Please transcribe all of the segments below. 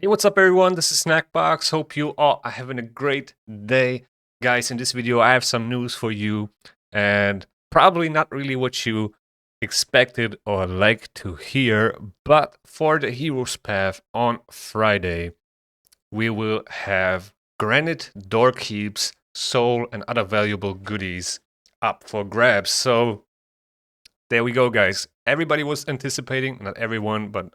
Hey, what's up everyone? This is Snackbox. Hope you all are having a great day. Guys, in this video I have some news for you and probably not really what you expected or like to hear, but for the Heroes Path on Friday, we will have granite door keeps, soul, and other valuable goodies up for grabs. So there we go, guys. Everybody was anticipating, not everyone, but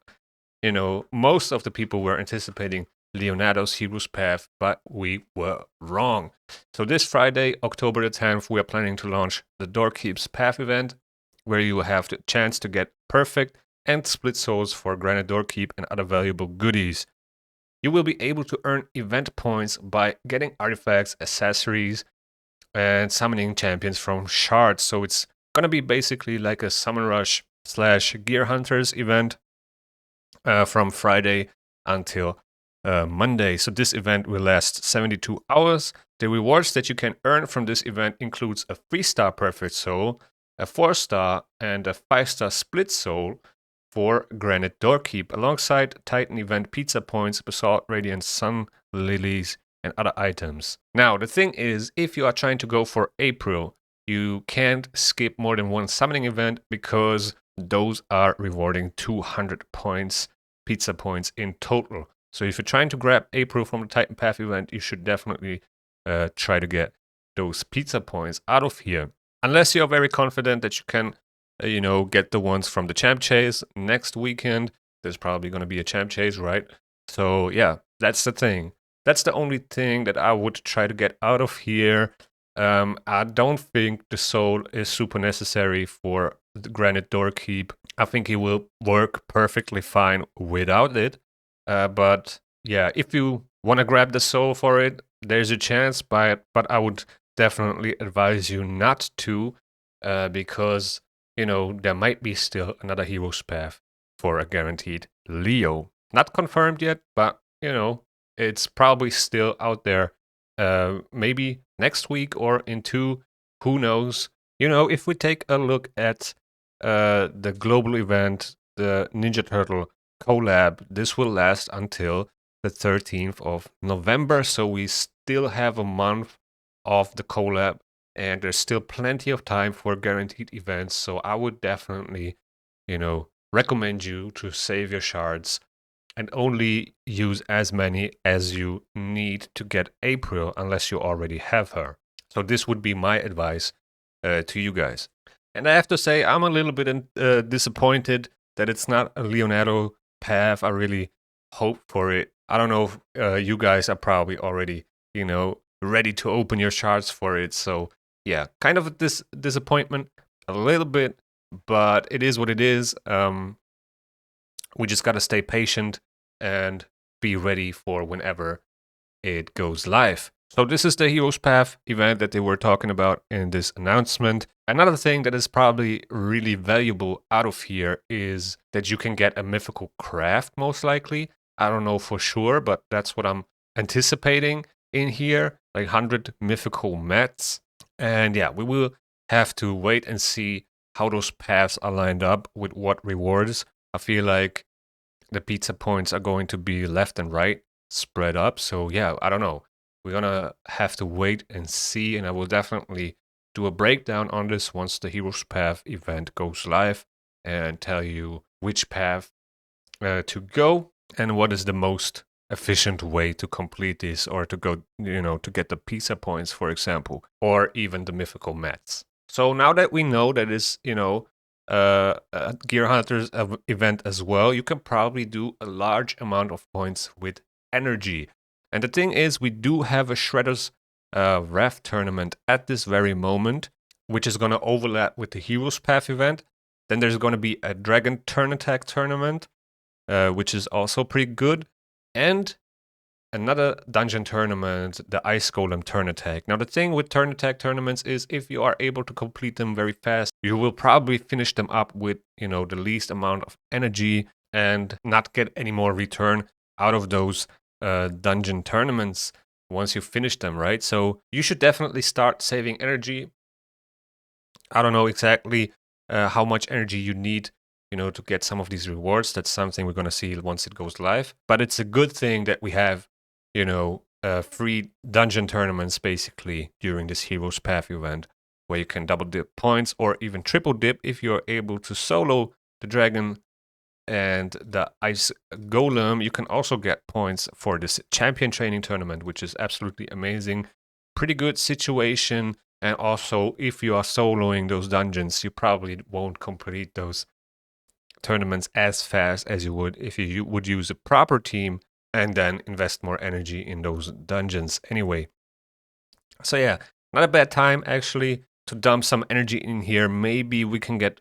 most of the people were anticipating Leonardo's Heroes Path, but we were wrong. So this Friday, October the 10th, we are planning to launch the Doorkeep's Path event, where you will have the chance to get perfect and split souls for Granite Doorkeep and other valuable goodies. You will be able to earn event points by getting artifacts, accessories, and summoning champions from shards. So it's gonna be basically like a Summon Rush / Gear Hunters event from Friday until Monday. So this event will last 72 hours. The rewards that you can earn from this event includes a 3-star Perfect Soul, a 4-star, and a 5-star Split Soul for Granite Doorkeep, alongside Titan event pizza points, Basalt Radiant Sun Lilies, and other items. Now, the thing is, if you are trying to go for April, you can't skip more than one summoning event because those are rewarding 200 points, pizza points in total. So if you're trying to grab April from the Titan Path event, you should definitely try to get those pizza points out of here. Unless you're very confident that you can, get the ones from the Champ Chase next weekend. There's probably going to be a Champ Chase, right? So yeah, that's the thing. That's the only thing that I would try to get out of here. I don't think the soul is super necessary for the Granite Doorkeep. I think it will work perfectly fine without it. But yeah, if you want to grab the soul for it, there's a chance, but I would definitely advise you not to, because, there might be still another Hero's Path for a guaranteed Leo. Not confirmed yet, but, it's probably still out there. Maybe next week or in 2, who knows? If we take a look at the global event, the Ninja Turtle collab, this will last until the 13th of November. So we still have a month of the collab, and there's still plenty of time for guaranteed events. So I would definitely, recommend you to save your shards and only use as many as you need to get April, unless you already have her. So this would be my advice to you guys. And I have to say, I'm a little bit disappointed that it's not a Leonardo path. I really hope for it. I don't know if you guys are probably already, ready to open your shards for it. So yeah, kind of this disappointment a little bit, but it is what it is. We just gotta stay patient and be ready for whenever it goes live. So this is the Heroes Path event that they were talking about in this announcement. Another thing that is probably really valuable out of here is that you can get a mythical craft, most likely. I don't know for sure, but that's what I'm anticipating in here, like 100 mythical mats. And yeah, we will have to wait and see how those paths are lined up with what rewards. I feel like the pizza points are going to be left and right spread up. So yeah, I don't know. We're gonna have to wait and see, and I will definitely do a breakdown on this once the Heroes Path event goes live and tell you which path to go and what is the most efficient way to complete this, or to go, to get the pizza points, for example, or even the mythical mats. So now that we know that is, a Gear Hunters event as well, you can probably do a large amount of points with energy. And the thing is, we do have a Shredder's Ref tournament at this very moment, which is going to overlap with the Heroes Path event. Then there's going to be a Dragon Turn Attack tournament, which is also pretty good. And another dungeon tournament, the Ice Golem Turn Attack. Now, the thing with Turn Attack tournaments is if you are able to complete them very fast, you will probably finish them up with, the least amount of energy and not get any more return out of those dungeon tournaments once you finish them, right? So you should definitely start saving energy. I don't know exactly how much energy you need you know, to get some of these rewards. That's something we're going to see once it goes live. But it's a good thing that we have, you know, free dungeon tournaments basically during this Heroes Path event, where you can double dip points or even triple dip if you're able to solo the dragon and the ice golem. You can also get points for this champion training tournament, which is absolutely amazing. Pretty good situation. And also, if you are soloing those dungeons, you probably won't complete those tournaments as fast as you would if you would use a proper team and then invest more energy in those dungeons anyway. So yeah, not a bad time actually to dump some energy in here. Maybe we can get,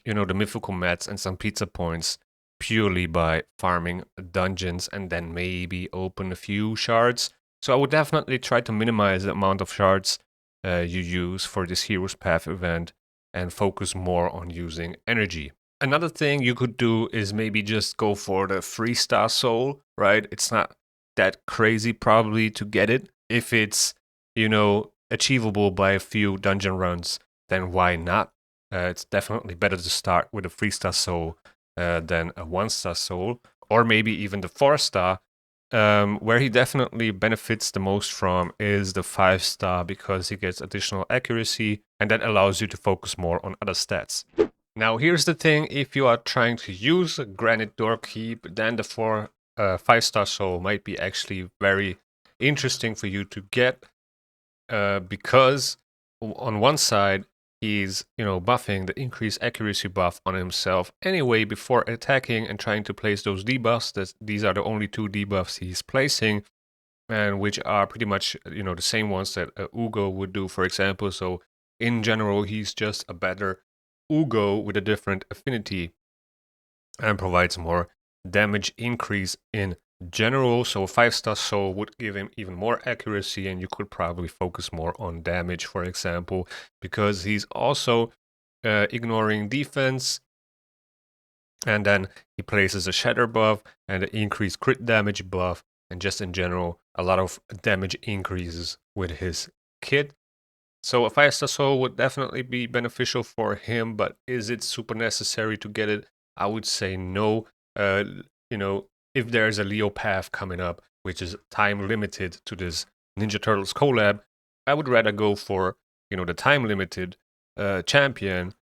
you know, the mythical mats and some pizza points purely by farming dungeons and then maybe open a few shards. So I would definitely try to minimize the amount of shards you use for this Heroes Path event and focus more on using energy. Another thing you could do is maybe just go for the 3-star soul, right? It's not that crazy probably to get it. If it's, you know, achievable by a few dungeon runs, then why not? It's definitely better to start with a 3-star soul than a 1-star soul, or maybe even the 4-star. Where he definitely benefits the most from is the 5-star, because he gets additional accuracy and that allows you to focus more on other stats. Now here's the thing, if you are trying to use a Granite Door Keep, then the 5-star soul might be actually very interesting for you to get, because on one side he's, you know, buffing the increased accuracy buff on himself anyway before attacking and trying to place those debuffs. These are the only 2 debuffs he's placing, and which are pretty much, you know, the same ones that Ugo would do, for example. So in general, he's just a better Ugo with a different affinity and provides more damage increase in general. So a 5-star soul would give him even more accuracy, and you could probably focus more on damage, for example, because he's also ignoring defense, and then he places a shatter buff and an increased crit damage buff, and just in general a lot of damage increases with his kit. So a 5-star soul would definitely be beneficial for him, but is it super necessary to get it? I would say no. You know, if there's a Leo path coming up, which is time limited to this Ninja Turtles collab, I would rather go for, you know, the time limited champion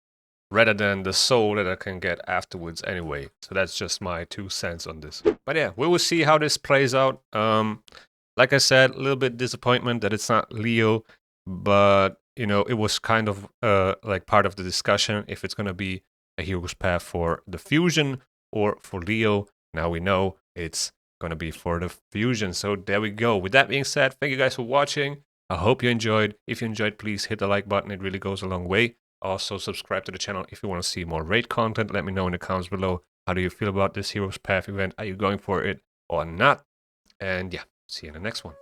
rather than the soul that I can get afterwards anyway. So that's just my 2 cents on this. But yeah, we will see how this plays out. Like I said, a little bit disappointment that it's not Leo, but you know, it was kind of like part of the discussion if it's gonna be a Heroes Path for the Fusion or for Leo. Now we know it's gonna be for the Fusion. So there we go. With that being said, thank you guys for watching. I hope you enjoyed. If you enjoyed, please hit the like button. It really goes a long way. Also, subscribe to the channel if you want to see more raid content. Let me know in the comments below. How do you feel about this Heroes Path event? Are you going for it or not? And yeah, see you in the next one.